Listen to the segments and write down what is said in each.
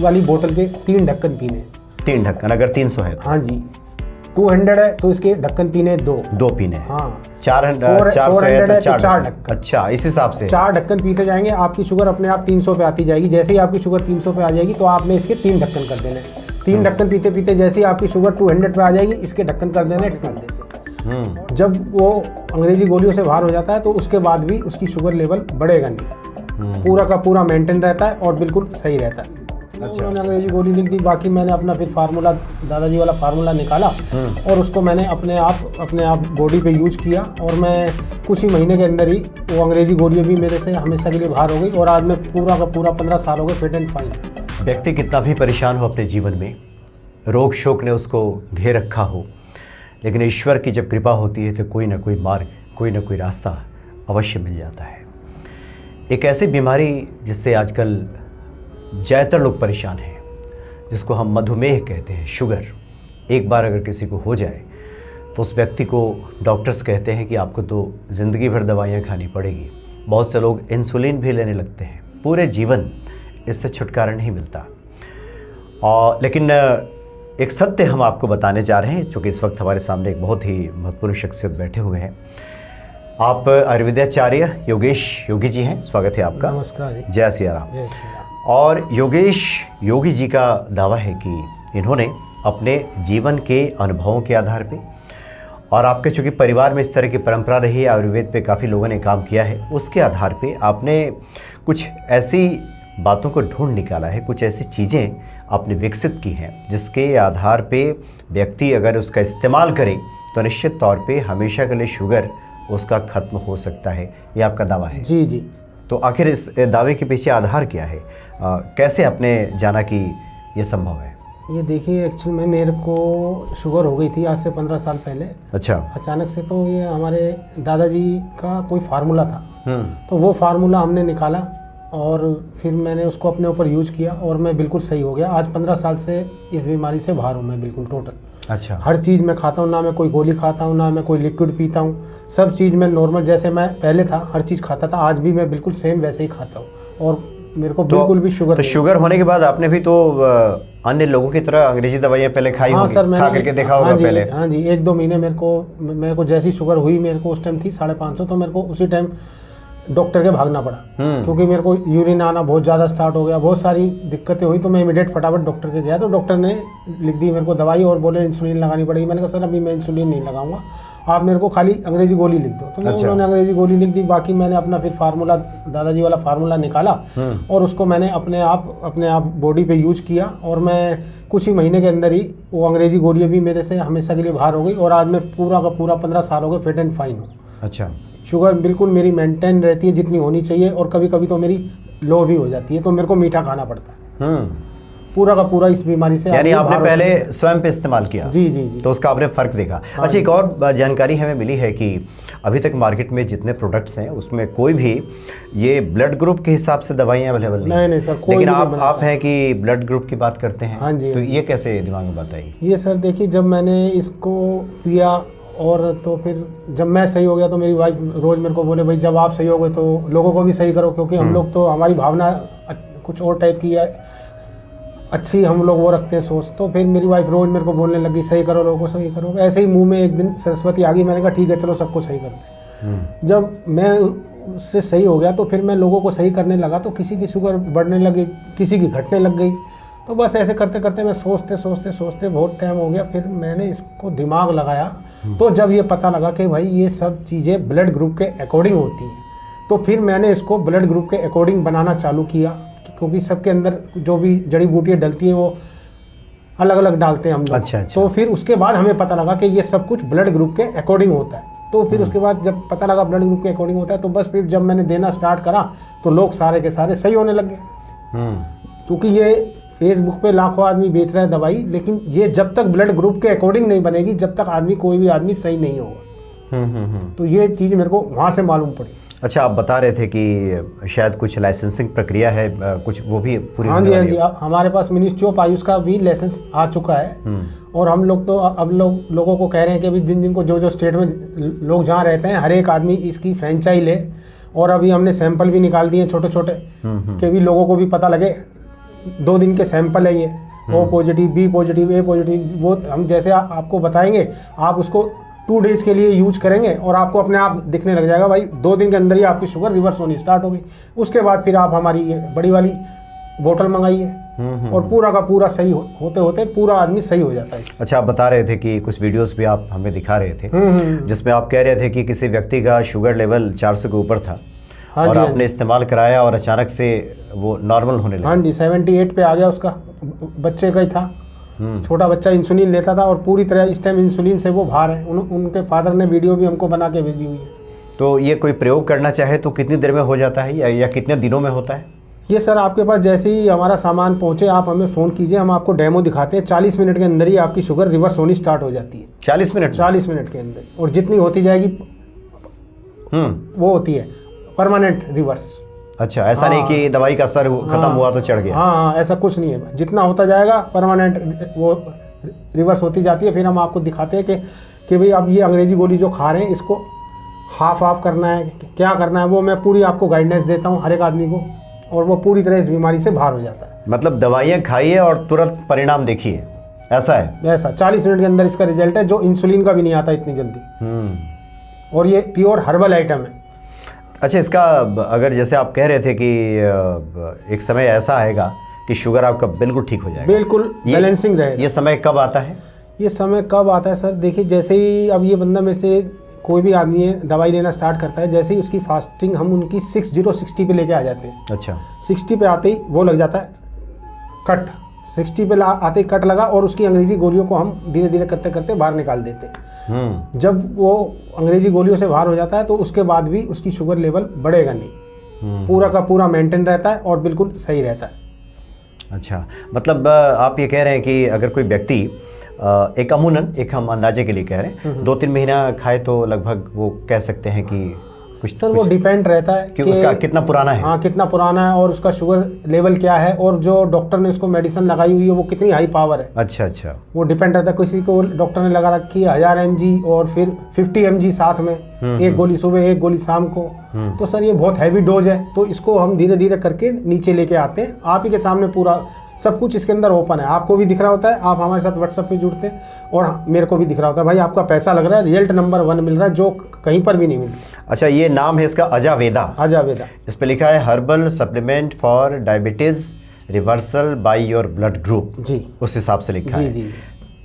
वाली बोतल के 3 ढक्कन पीने। 3 ढक्कन अगर 300 है तो? हाँ जी। 200 है तो इसके ढक्कन पीने 2 पीने। हाँ। 400 है तो 4 ढक्कन। अच्छा, इस हिसाब से 4 ढक्कन पीते जाएंगे, आपकी शुगर अपने आप 300 पे आती जाएगी। जैसे ही आपकी शुगर 300 पे आ जाएगी तो आपने इसके 3 ढक्कन कर देने। 3 ढक्कन पीते पीते जैसे ही आपकी शुगर 200 पे आ जाएगी, इसके ढक्कन कर देने, ढकल देते। जब वो अंग्रेजी गोलियों से बाहर हो जाता है तो उसके बाद भी उसकी शुगर लेवल बढ़ेगा नहीं, पूरा का पूरा मेंटेन रहता है और बिल्कुल सही रहता है। अच्छा। उन्होंने अंग्रेजी गोली लिख दी, बाकी मैंने अपना फिर फार्मूला, दादाजी वाला फार्मूला निकाला और उसको मैंने अपने आप बॉडी पे यूज किया और मैं कुछ ही महीने के अंदर ही वो अंग्रेजी गोलियाँ भी मेरे से हमेशा के लिए बाहर हो गई और आज मैं पूरा का पूरा 15 साल हो गए फिट एंड फाइन। व्यक्ति कितना भी परेशान हो अपने जीवन में, रोग शोक ने उसको घेर रखा हो, लेकिन ईश्वर की जब कृपा होती है तो कोई ना कोई मार्ग, कोई ना कोई रास्ता अवश्य मिल जाता है। एक ऐसी बीमारी जिससे आजकल ज़्यादातर लोग परेशान हैं, जिसको हम मधुमेह कहते हैं, शुगर, एक बार अगर किसी को हो जाए तो उस व्यक्ति को डॉक्टर्स कहते हैं कि आपको तो ज़िंदगी भर दवाइयाँ खानी पड़ेगी। बहुत से लोग इंसुलिन भी लेने लगते हैं, पूरे जीवन इससे छुटकारा नहीं मिलता। और लेकिन एक सत्य हम आपको बताने जा रहे हैं, चूँकि इस वक्त हमारे सामने एक बहुत ही महत्वपूर्ण शख्सियत बैठे हुए हैं। आप आयुर्वेदाचार्य योगेश योगी जी हैं, स्वागत है आपका। नमस्कार जी। जय सिया राम। जय श्री राम। और योगेश योगी जी का दावा है कि इन्होंने अपने जीवन के अनुभवों के आधार पे और आपके चूँकि परिवार में इस तरह की परंपरा रही है, आयुर्वेद पे काफ़ी लोगों ने काम किया है, उसके आधार पे आपने कुछ ऐसी बातों को ढूंढ निकाला है, कुछ ऐसी चीज़ें आपने विकसित की हैं जिसके आधार पे व्यक्ति अगर उसका इस्तेमाल करे तो निश्चित तौर पे हमेशा के लिए शुगर उसका ख़त्म हो सकता है। ये आपका दावा है? जी जी। तो आखिर इस दावे के पीछे आधार क्या है? कैसे आपने जाना कि ये संभव है? ये देखिए, एक्चुअल में मेरे को शुगर हो गई थी आज से 15 साल पहले। अच्छा। अचानक से तो ये हमारे दादाजी का कोई फार्मूला था, तो वो फार्मूला हमने निकाला और फिर मैंने उसको अपने ऊपर यूज किया और मैं बिल्कुल सही हो गया। आज 15 साल से इस बीमारी से बाहर हूँ मैं बिल्कुल टोटल। अच्छा। हर चीज़ मैं खाता हूँ, ना मैं कोई गोली खाता हूँ, ना मैं कोई लिक्विड पीता हूँ, सब चीज़ मैं नॉर्मल जैसे मैं पहले था हर चीज़ खाता था, आज भी मैं बिल्कुल सेम वैसे ही खाता हूँ और मेरे को बिल्कुल भी शुगर तो शुगर होने के बाद आपने भी तो अन्य लोगों की तरह अंग्रेजी दवाइयाँ पहले खाई होंगी? सर, मैंने खा करके देखा होगा पहले? हाँ जी, 1-2 महीने मेरे को जैसी शुगर हुई, मेरे को उस टाइम थी 550, तो मेरे को उसी टाइम डॉक्टर के भागना पड़ा क्योंकि मेरे को यूरिन आना बहुत ज़्यादा स्टार्ट हो गया, बहुत सारी दिक्कतें हुई। तो मैं इमीडिएट फटाफट डॉक्टर के गया तो डॉक्टर ने लिख दी मेरे को दवाई और बोले इंसुलिन लगानी पड़ेगी। मैंने कहा सर अभी मैं इंसुलिन नहीं लगाऊंगा, आप मेरे को खाली अंग्रेजी गोली लिख दो। तो उन्होंने अंग्रेजी गोली लिख दी। बाकी मैंने अपना फिर फार्मूला, दादाजी वाला फार्मूला निकाला और उसको मैंने अपने आप बॉडी पे यूज किया और मैं कुछ ही महीने के अंदर ही वो अंग्रेजी गोलियाँ भी मेरे से हमेशा के लिए बाहर हो गई और आज मैं पूरा का पूरा 15 साल हो गए फिट एंड फाइन हूँ। अच्छा। शुगर बिल्कुल मेरी मेंटेन रहती है जितनी होनी चाहिए और कभी कभी तो मेरी लो भी हो जाती है, तो मेरे को मीठा खाना पड़ता है। पूरा का पूरा इस बीमारी से। यानी आपने पहले स्वयं पे इस्तेमाल किया? जी जी जी। तो उसका आपने फ़र्क देखा? हाँ। अच्छा, एक और जानकारी हमें मिली है कि अभी तक मार्केट में जितने प्रोडक्ट्स हैं उसमें कोई भी ये ब्लड ग्रुप के हिसाब से दवाइयाँ अवेलेबल नहीं? नहीं सर, कोई लेकिन आप हैं कि ब्लड ग्रुप की बात करते हैं। हाँ जी। तो ये कैसे दिमाग में बात आई? ये सर देखिए, जब मैंने इसको पिया और तो फिर जब मैं सही हो गया तो मेरी वाइफ रोज़ मेरे को बोले भाई जब आप सही हो गए तो लोगों को भी सही करो, क्योंकि हम लोग तो हमारी भावना कुछ और टाइप की है, अच्छी हम लोग वो रखते हैं सोच। तो फिर मेरी वाइफ रोज़ मेरे को बोलने लगी सही करो, लोगों को सही करो। ऐसे ही मुंह में एक दिन सरस्वती आ गई, मैंने कहा ठीक है चलो सबको सही करते हैं। जब मैं उससे सही हो गया तो फिर मैं लोगों को सही करने लगा, तो किसी की शुगर बढ़ने लगी, किसी की घटने लग गई। तो बस ऐसे करते करते मैं सोचते बहुत टाइम हो गया। फिर मैंने इसको दिमाग लगाया, तो जब ये पता लगा कि भाई ये सब चीज़ें ब्लड ग्रुप के अकॉर्डिंग होती हैं, तो फिर मैंने इसको ब्लड ग्रुप के अकॉर्डिंग बनाना चालू किया, क्योंकि सबके अंदर जो भी जड़ी बूटियाँ डलती हैं वो अलग अलग डालते हैं हम लोग। अच्छा। तो फिर उसके बाद हमें पता लगा कि ये सब कुछ ब्लड ग्रुप के अकॉर्डिंग होता है। तो फिर उसके बाद जब पता लगा ब्लड ग्रुप के अकॉर्डिंग होता है, तो बस फिर जब मैंने देना स्टार्ट करा तो लोग सारे के सारे सही होने लग गए। क्योंकि ये फेसबुक पे लाखों आदमी बेच रहा है दवाई, लेकिन ये जब तक ब्लड ग्रुप के अकॉर्डिंग नहीं बनेगी जब तक कोई भी आदमी सही नहीं होगा। तो ये चीज़ मेरे को वहाँ से मालूम पड़ी। अच्छा, आप बता रहे थे कि शायद कुछ लाइसेंसिंग प्रक्रिया है, कुछ वो भी पूरी? हाँ जी। हमारे पास मिनिस्ट्री ऑफ आयुष का भी लाइसेंस आ चुका है और हम लोग तो अब लोगों को कह रहे हैं कि अभी जिनको जो स्टेट में लोग जहाँ रहते हैं हर एक आदमी इसकी फ्रेंचाइज ले। और अभी हमने सैंपल भी निकाल दिए छोटे छोटे कि भी लोगों को भी पता लगे 2 दिन के सैंपल है ये, ओ पॉजिटिव, बी पॉजिटिव, ए पॉजिटिव, वो हम जैसे आपको बताएंगे, आप उसको 2 डेज के लिए यूज करेंगे और आपको अपने आप दिखने लग जाएगा भाई 2 दिन के अंदर ही आपकी शुगर रिवर्स होनी स्टार्ट हो गई। उसके बाद फिर आप हमारी ये बड़ी वाली बोतल मंगाइए और पूरा का पूरा सही होते होते पूरा आदमी सही हो जाता है इससे। अच्छा, आप बता रहे थे कि कुछ वीडियोस भी आप हमें दिखा रहे थे जिसमें आप कह रहे थे कि किसी व्यक्ति का शुगर लेवल 400 के ऊपर था। हाँ और जी, आपने इस्तेमाल कराया और अचानक से वो नॉर्मल होने लगा। हाँ जी, 78 पे आ गया उसका, बच्चे का ही था, छोटा बच्चा इंसुलिन लेता था और पूरी तरह इस टाइम इंसुलिन से वो बाहर है। उनके फादर ने वीडियो भी हमको बना के भेजी हुई है। तो ये कोई प्रयोग करना चाहे तो कितनी देर में हो जाता है या कितने दिनों में होता है? ये सर आपके पास जैसे ही हमारा सामान पहुंचे आप हमें फ़ोन कीजिए, हम आपको डेमो दिखाते हैं। 40 मिनट के अंदर ही आपकी शुगर रिवर्स होनी स्टार्ट हो जाती है। 40 मिनट? 40 मिनट के अंदर, और जितनी होती जाएगी वो होती है परमानेंट रिवर्स। अच्छा, ऐसा नहीं कि दवाई का असर खत्म हुआ तो चढ़ गया? हाँ, ऐसा कुछ नहीं है, जितना होता जाएगा परमानेंट वो रिवर्स होती जाती है। फिर हम आपको दिखाते हैं कि भाई अब ये अंग्रेजी गोली जो खा रहे हैं इसको हाफ करना है, क्या करना है, वो मैं पूरी आपको गाइडेंस देता हूँ हर एक आदमी को, और वो पूरी तरह इस बीमारी से बाहर हो जाता है। मतलब दवाइयाँ खाइए और तुरंत परिणाम देखिए, ऐसा है? ऐसा 40 मिनट के अंदर इसका रिजल्ट है, जो इंसुलिन का भी नहीं आता इतनी जल्दी। और ये प्योर हर्बल आइटम है। अच्छा, इसका अगर जैसे आप कह रहे थे कि एक समय ऐसा आएगा कि शुगर आपका बिल्कुल ठीक हो जाएगा, बिल्कुल बैलेंसिंग रहेगा, ये समय कब आता है? ये समय कब आता है सर, देखिए जैसे ही अब ये बंदा में से कोई भी आदमी है दवाई लेना स्टार्ट करता है, जैसे ही उसकी फास्टिंग हम उनकी 60 पे लेके आ जाते हैं। अच्छा, 60 पे आते ही वो लग जाता है कट, 60 पे आते ही कट लगा और उसकी अंग्रेजी गोलियों को हम धीरे धीरे करते करते बाहर निकाल देते हैं। जब वो अंग्रेजी गोलियों से बाहर हो जाता है तो उसके बाद भी उसकी शुगर लेवल बढ़ेगा नहीं, पूरा का पूरा मेंटेन रहता है और बिल्कुल सही रहता है। अच्छा, मतलब आप ये कह रहे हैं कि अगर कोई व्यक्ति एक अमूनन, एक हम अंदाजे के लिए कह रहे हैं, 2-3 महीना खाए तो लगभग वो कह सकते हैं कि कुछ सर वो डिपेंड रहता है कि उसका कितना पुराना है। हाँ, कितना पुराना है और उसका शुगर लेवल क्या है, और जो डॉक्टर ने उसको मेडिसिन लगाई हुई है वो कितनी हाई पावर है। अच्छा अच्छा, वो डिपेंड रहता है। किसी को डॉक्टर ने लगा रखी है 1000 mg और फिर 50 mg साथ में, एक गोली सुबह एक गोली शाम को, तो सर ये बहुत हैवी डोज है। तो इसको हम धीरे धीरे करके नीचे लेके आते हैं। आप ही के सामने पूरा सब कुछ इसके अंदर ओपन है, आपको भी दिख रहा होता है, आप हमारे साथ व्हाट्सएप पे जुड़ते हैं और मेरे को भी दिख रहा होता है भाई आपका पैसा लग रहा है, रिजल्ट नंबर 1 मिल रहा है जो कहीं पर भी नहीं मिलता। अच्छा, ये नाम है इसका अजावेदा? अजावेदा। इस पे लिखा है herbal supplement for diabetes reversal by your blood group. जी, उस हिसाब से लिखा है। जी।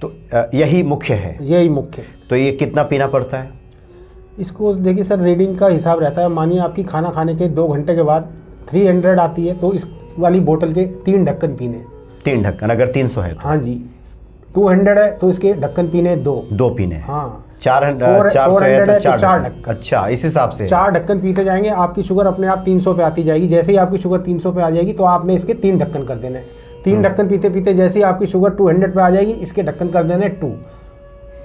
तो यही मुख्य है? यही मुख्य। तो ये कितना पीना पड़ता है? इसको देखिए सर, रीडिंग का हिसाब रहता है। मानिए आपकी खाना खाने के 2 घंटे के बाद 300 आती है, तो इस वाली बोतल के 3 ढक्कन पीने। 3 ढक्कन अगर 300 है तो? हाँ जी। 200 है तो इसके ढक्कन पीने 2 पीने। हाँ। 400 है तो 4 ढक्कन। अच्छा, इस हिसाब से 4 ढक्कन पीते जाएंगे, आपकी शुगर अपने आप 300 पे आती जाएगी। जैसे ही आपकी शुगर 300 पे आ जाएगी तो आपने इसके 3 ढक्कन कर देने हैं। 3 ढक्कन पीते पीते जैसे ही आपकी शुगर 200 पे आ जाएगी, इसके ढक्कन कर देने 2।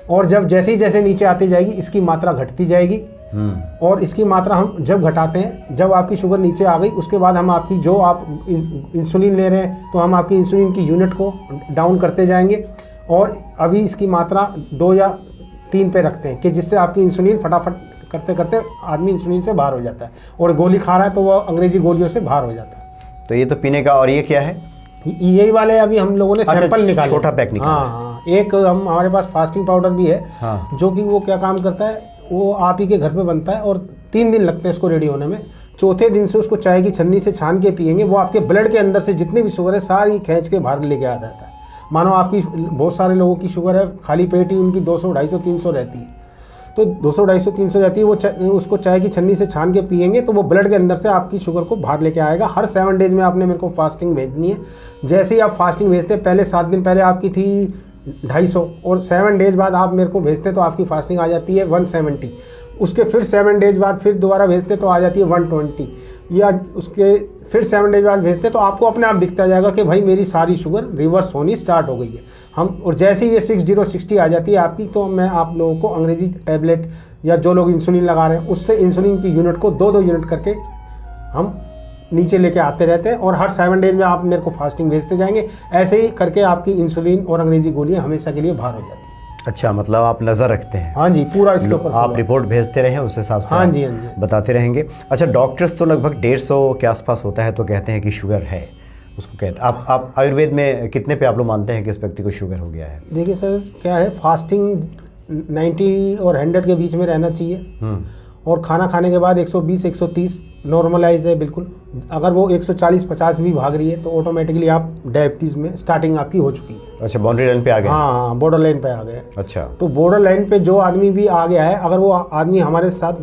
और जब जैसे नीचे आती जाएगी इसकी मात्रा घटती जाएगी। और इसकी मात्रा हम जब घटाते हैं, जब आपकी शुगर नीचे आ गई उसके बाद हम आपकी जो आप इंसुलिन ले रहे हैं तो हम आपकी इंसुलिन की यूनिट को डाउन करते जाएंगे। और अभी इसकी मात्रा 2 या 3 पे रखते हैं कि जिससे आपकी इंसुलिन फटाफट करते करते आदमी इंसुलिन से बाहर हो जाता है, और गोली खा रहा है तो वो अंग्रेजी गोलियों से बाहर हो जाता है। तो ये तो पीने का। और ये क्या है? यही वाले अभी हम लोगों ने सैंपल निकाले, छोटा पैक निकाला। हाँ, एक हमारे पास फास्टिंग पाउडर भी है। हाँ। जो कि वो क्या काम करता है, वो आप ही के घर पे बनता है और 3 दिन लगते हैं इसको रेडी होने में। चौथे दिन से उसको चाय की छन्नी से छान के पिएंगे, वो आपके ब्लड के अंदर से जितनी भी शुगर है सारी खींच के बाहर लेके आ जाता है। मानो आपकी बहुत सारे लोगों की शुगर है, खाली पेट ही उनकी 200, 250, 300 रहती है, तो 200, 250, 300 रहती है, वो उसको चाय की छन्नी से छान के पिएंगे तो वो ब्लड के अंदर से आपकी शुगर को बाहर लेके आएगा। हर 7 डेज में आपने मेरे को फास्टिंग भेजनी है। जैसे ही आप फास्टिंग भेजते, पहले 7 दिन पहले आपकी थी 250 और 7 डेज बाद आप मेरे को भेजते तो आपकी फास्टिंग आ जाती है 170। उसके फिर 7 डेज बाद फिर दोबारा भेजते तो आ जाती है 120, या उसके फिर 7 डेज बाद भेजते तो आपको अपने आप दिखता जाएगा कि भाई मेरी सारी शुगर रिवर्स होनी स्टार्ट हो गई है। हम और जैसे ही ये 60 आ जाती है आपकी, तो मैं आप लोगों को अंग्रेजी टैबलेट या जो लोग इंसुलिन लगा रहे हैं उससे इंसुलिन की यूनिट को 2-2 यूनिट करके हम नीचे लेके आते रहते हैं। और हर 7 डेज में आप मेरे को फास्टिंग भेजते जाएंगे। ऐसे ही करके आपकी इंसुलिन और अंग्रेजी गोलियां हमेशा के लिए बाहर हो जाती है। अच्छा, मतलब आप नज़र रखते हैं? हाँ जी, पूरा इसके ऊपर आप रिपोर्ट भेजते रहें, उस हिसाब से हाँ जी, हाँ जी बताते रहेंगे। अच्छा, डॉक्टर्स तो लगभग 150 के आसपास होता है तो कहते हैं कि शुगर है, उसको कहते हैं। आप आयुर्वेद में कितने पे आप लोग मानते हैं कि इस व्यक्ति को शुगर हो गया है? देखिए सर, क्या है, फास्टिंग 90 और 100 के बीच में रहना चाहिए, और खाना खाने के बाद 120 130 नॉर्मलाइज है बिल्कुल। अगर वो 140-50 भी भाग रही है तो ऑटोमेटिकली आप डायबिटीज़ में स्टार्टिंग आपकी हो चुकी है। अच्छा, बाउंड्री लाइन पे आ गए? हाँ, बॉर्डर लाइन पे आ गए। अच्छा, तो बॉर्डर लाइन पे जो आदमी भी आ गया है, अगर वो आदमी हमारे साथ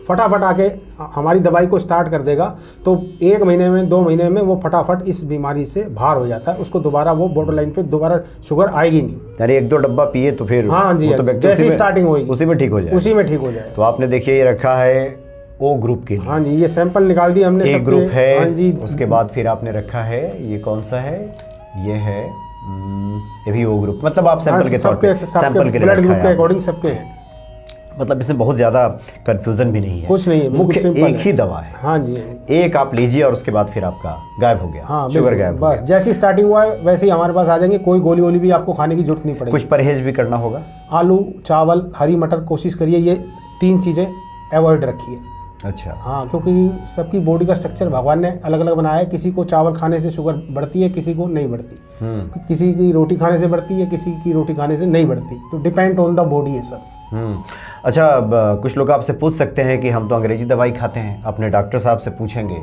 फटाफट आके हमारी दवाई को स्टार्ट कर देगा तो 1 महीने में 2 महीने में वो फटाफट इस बीमारी से बाहर हो जाता है। उसको दोबारा वो बॉर्डर लाइन पे दोबारा शुगर आएगी नहीं। यानी 1-2 डब्बा पिए तो फिर हाँ जी, वो तो व्यक्ति जैसी स्टार्टिंग होगी उसी में ठीक हो जाए। उसी में ठीक हो जाए। तो आपने देखिए ये रखा है ओ ग्रुप के लिए। हाँ जी, ये सैंपल निकाल दिए हमने। एक ग्रुप है। हाँ जी। उसके बाद फिर आपने रखा है, ये कौन सा है? ये है ये भी ओ ग्रुप। मतलब आप सैंपल के तौर पे, सैंपल के लिए ब्लड ग्रुप के रखा है अकॉर्डिंग सबके हैं। मतलब इसमें बहुत ज़्यादा कंफ्यूजन भी नहीं है, कुछ नहीं है, मुख्य सिंपल एक ही दवा है। हाँ जी, एक आप लीजिए और उसके बाद फिर आपका गायब हो गया। हाँ, शुगर गायब हो बस जैसी स्टार्टिंग हुआ है वैसे ही हमारे पास आ जाएंगे। कोई गोली वोली भी आपको खाने की जरूरत नहीं गया। पड़ेगी। कुछ परहेज भी करना होगा? आलू, चावल, हरी मटर कोशिश करिए, ये 3 चीज़ें अवॉइड रखिए। अच्छा। हाँ, क्योंकि सबकी बॉडी का स्ट्रक्चर भगवान ने अलग अलग बनाया है। किसी को चावल खाने से शुगर बढ़ती है, किसी को नहीं बढ़ती। किसी की रोटी खाने से बढ़ती है, किसी की रोटी खाने से नहीं बढ़ती। तो डिपेंड ऑन द बॉडी है सब। अच्छा, कुछ लोग आपसे पूछ सकते हैं कि हम तो अंग्रेजी दवाई खाते हैं, अपने डॉक्टर साहब से पूछेंगे,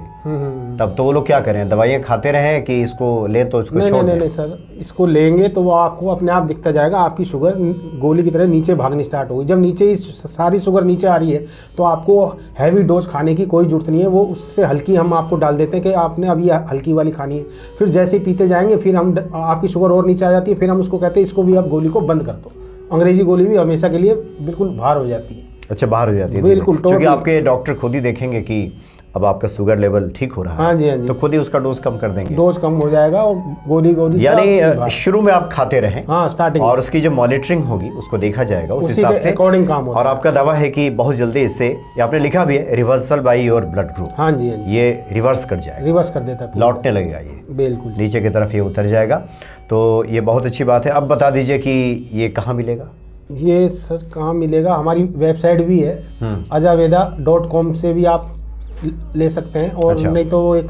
तब तो वो लोग क्या करें? दवाइयाँ खाते रहें कि इसको ले तो इसको छोड़ दें? नहीं सर, इसको लेंगे तो वो आपको अपने आप दिखता जाएगा। आपकी शुगर गोली की तरह नीचे भागनी स्टार्ट होगी। जब नीचे ही सारी शुगर नीचे आ रही है तो आपको हैवी डोज खाने की कोई जरूरत नहीं है। वो उससे हल्की हम आपको डाल देते हैं कि आपने अभी हल्की वाली खानी है। फिर जैसे ही पीते जाएंगे फिर हम आपकी शुगर और नीचे आ जाती है। फिर हम उसको कहते हैं इसको भी आप गोली को बंद कर दो। अंग्रेजी गोली भी हमेशा के लिए बिल्कुल बाहर हो जाती है। अच्छा, बाहर हो जाती है बिल्कुल, क्योंकि आपके डॉक्टर खुद ही देखेंगे कि अब आपका शुगर लेवल ठीक हो रहा है। हाँ जी, हाँ जी। तो खुद ही उसका डोज कम कर देंगे। डोज कम हो जाएगा और गोली यानी शुरू में आप खाते रहें। हाँ, स्टार्टिंग, और उसकी जो मॉनिटरिंग होगी उसको देखा जाएगा उस उसी हिसाब के से अकॉर्डिंग काम होगा। और आपका दावा है कि बहुत जल्दी इससे, ये आपने लिखा भी है, reversal by your blood group. हाँ जी, हाँ जी, ये रिवर्स कर जाएगा, रिवर्स कर देता है, लौटने लगेगा, ये बिल्कुल नीचे की तरफ ये उतर जाएगा। तो ये बहुत अच्छी बात है। अब बता दीजिए कि ये कहाँ मिलेगा? ये सर कहाँ मिलेगा? हमारी वेबसाइट भी है, ajaveda.com से भी आप ले सकते हैं। और अच्छा। नहीं तो एक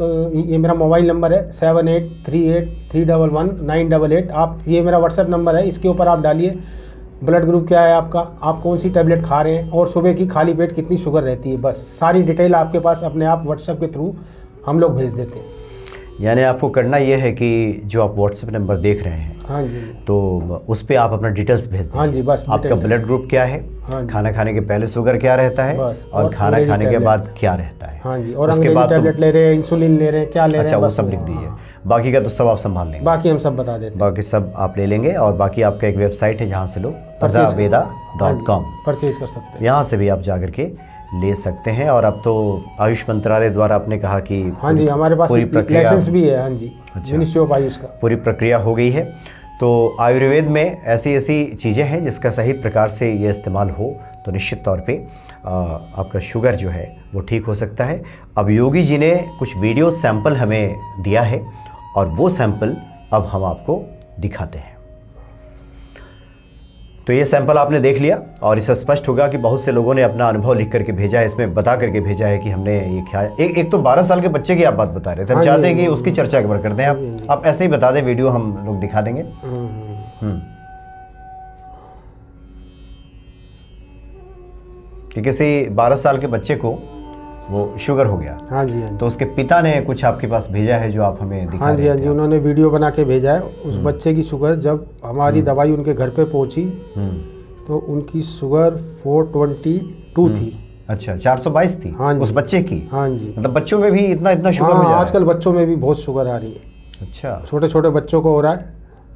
ये मेरा मोबाइल नंबर है 7838311988। आप, ये मेरा व्हाट्सएप नंबर है, इसके ऊपर आप डालिए ब्लड ग्रुप क्या है आपका, आप कौन सी टैबलेट खा रहे हैं और सुबह की खाली पेट कितनी शुगर रहती है। बस सारी डिटेल आपके पास अपने आप व्हाट्सएप के थ्रू हम लोग भेज देते हैं। यानी आपको करना ये है कि जो आप व्हाट्सएप नंबर देख रहे हैं, हाँ जी, तो उस पर आप अपना डिटेल्स भेज दें। हाँ जी, बस आपका ब्लड ग्रुप क्या है, हाँ जी, खाना खाने के पहले शुगर क्या रहता है, बस, और खाना खाने के बाद क्या रहता है। हाँ जी, और उसके अंग्रेजी बाद टैबलेट ले रहे हैं, इंसुलिन ले रहे हैं, क्या ले रहे हैं, वो बस सब लिख दीजिए। बाकी का तो सब आप संभाल लेंगे? बाकी हम सब बता देते हैं। बाकी सब आप ले लेंगे। और बाकी आपका एक वेबसाइट है जहाँ से लोग ajaveda.com परचेज कर सकते हैं। यहाँ से भी आप जा करके ले सकते हैं। और अब तो आयुष मंत्रालय द्वारा आपने कहा कि हाँ जी, हमारे पास पूरी प्रक्रिया, लाइसेंस भी है। हाँ जी, अच्छा, मिनिस्ट्री ऑफ आयुष का पूरी प्रक्रिया हो गई है। तो आयुर्वेद में ऐसी ऐसी चीज़ें हैं जिसका सही प्रकार से ये इस्तेमाल हो तो निश्चित तौर पे आपका शुगर जो है वो ठीक हो सकता है। अब योगी जी ने कुछ वीडियो सैंपल हमें दिया है और वो सैंपल अब हम आपको दिखाते हैं। तो ये सैंपल आपने देख लिया और इससे स्पष्ट होगा कि बहुत से लोगों ने अपना अनुभव लिख करके भेजा है, इसमें बता करके भेजा है कि हमने ये खाया। एक तो 12 साल के बच्चे की आप बात बता रहे थे, हम चाहते हैं कि उसकी चर्चा एक बार करते हैं। आप ऐसे ही बता दें, वीडियो हम लोग दिखा देंगे। कि किसी 12 साल के बच्चे को वो शुगर हो गया। हाँ जी, हाँ जी, तो उसके पिता ने कुछ आपके पास भेजा है जो आप हमें दिखा हाँ जी, हाँ जी, उन्होंने वीडियो बना के भेजा है। उस बच्चे की शुगर जब हमारी दवाई उनके घर पे पहुंची तो उनकी शुगर 422 थी। अच्छा, 422 थी? हाँ जी, उस बच्चे की? हाँ जी, मतलब बच्चों में भी इतना शुगर हो जा रहा है? आजकल बच्चों में भी बहुत शुगर आ रही है। अच्छा, छोटे छोटे बच्चों को हो रहा है।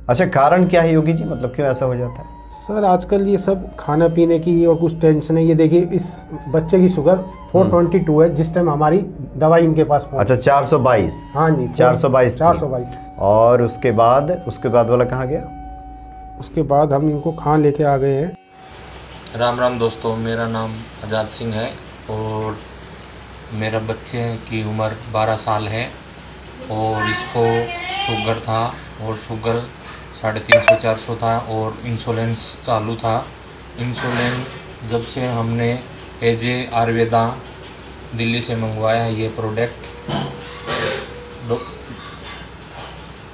अच्छा, कारण क्या है योगी जी, मतलब क्यों ऐसा हो जाता है? सर आजकल ये सब खाने पीने की और कुछ टेंशन है। ये देखिए, इस बच्चे की शुगर 422 है जिस टाइम हमारी दवाई इनके पास पहुंची। अच्छा, 422? हाँ जी, 422। और उसके बाद वाला कहाँ गया? उसके बाद हम इनको खान लेके आ गए हैं। राम राम दोस्तों, मेरा नाम आज़ाद सिंह है और मेरा बच्चे की उम्र 12 साल है और इसको शुगर था और शुगर 350-400 था और इंसुलिन चालू था। इंसुलिन जब से हमने आयुर्वेदा दिल्ली से मंगवाया है ये प्रोडक्ट,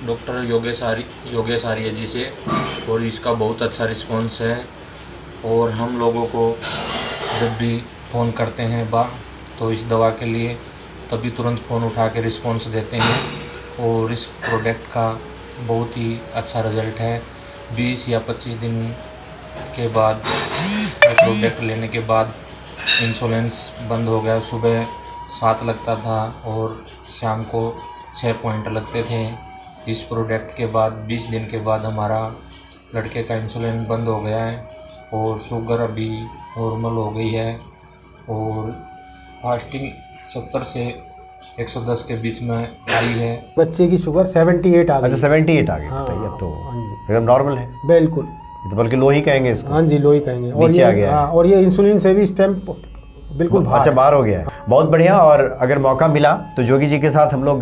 डॉक्टर योगेश आर्य जी से, और इसका बहुत अच्छा रिस्पॉन्स है। और हम लोगों को जब भी फ़ोन करते हैं तो इस दवा के लिए, तभी तुरंत फ़ोन उठा के रिस्पॉन्स देते हैं। और इस प्रोडक्ट का बहुत ही अच्छा रिज़ल्ट है। 20 या 25 दिन के बाद प्रोडक्ट लेने के बाद इंसुलेंस बंद हो गया। सुबह 7 लगता था और शाम को 6 पॉइंट लगते थे। इस प्रोडक्ट के बाद 20 दिन के बाद हमारा लड़के का इंसुलिन बंद हो गया है और शुगर अभी नॉर्मल हो गई है। और फास्टिंग 70 से 110 के बीच में आई है। बच्चे की शुगर 78 आ गई। अच्छा 78 आ गई, हाँ, बताइए, अब तो हाँ जी, एकदम नॉर्मल है, बिल्कुल। तो बल्कि लो ही कहेंगे इसको। हाँ जी, लो ही कहेंगे। और नीचे ये आ गया है। हाँ, और ये इंसुलिन से भी स्टैम्प बिल्कुल अच्छा बाहर हो गया है, बहुत बढ़िया। और अगर मौका मिला तो जोगी जी के साथ हम लोग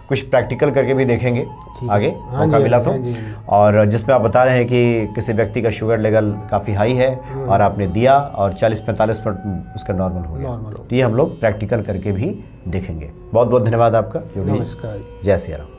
कुछ प्रैक्टिकल करके भी देखेंगे ठीक है। आगे, हाँ मौका जी, मिला हाँ तो। जी, हाँ जी। और जिसमें आप बता रहे हैं कि किसी व्यक्ति का शुगर लेवल काफ़ी हाई है और आपने दिया और 40-45 मिनट उसका नॉर्मल हो गया, नॉर्मल हो तो ये हम लोग प्रैक्टिकल करके भी देखेंगे। बहुत बहुत धन्यवाद आपका योगी जी। नमस्कार। जय सिया राम।